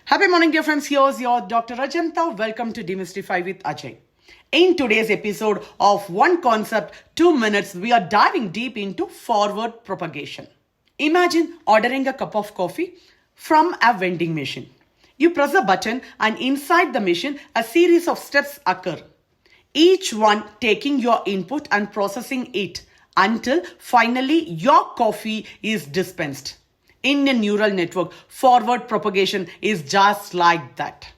Happy morning, dear friends. Here's your Dr. Rajanta. Welcome to Demystify with Ajay. In today's episode of One Concept, 2 minutes, we are diving deep into forward propagation. Imagine ordering a cup of coffee from a vending machine. You press a button and inside the machine, a series of steps occur. Each one taking your input and processing it until finally your coffee is dispensed. In a neural network, forward propagation is just like that.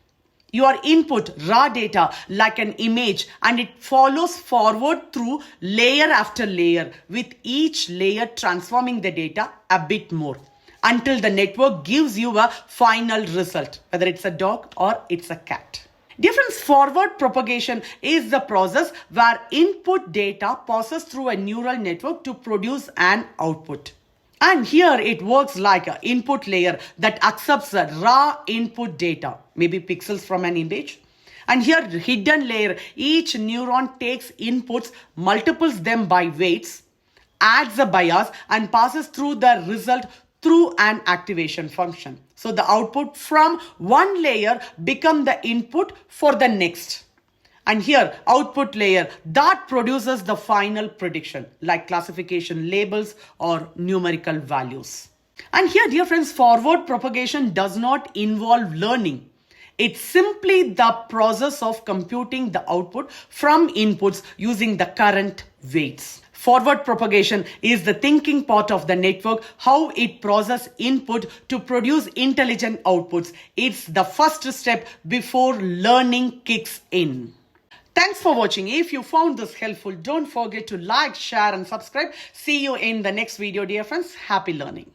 Your input raw data like an image and it follows forward through layer after layer, with each layer transforming the data a bit more until the network gives you a final result, whether it's a dog or it's a cat. Difference forward propagation is the process where input data passes through a neural network to produce an output. And here it works like an input layer that accepts the raw input data, maybe pixels from an image. And here hidden layer, each neuron takes inputs, multiples them by weights, adds a bias and passes through the result through an activation function. So the output from one layer become the input for the next. And here output layer that produces the final prediction like classification labels or numerical values. And here, dear friends, forward propagation does not involve learning. It's simply the process of computing the output from inputs using the current weights. Forward propagation is the thinking part of the network, how it processes input to produce intelligent outputs. It's the first step before learning kicks in. Thanks for watching. If you found this helpful, don't forget to like, share and subscribe. See you in the next video, dear friends. Happy learning.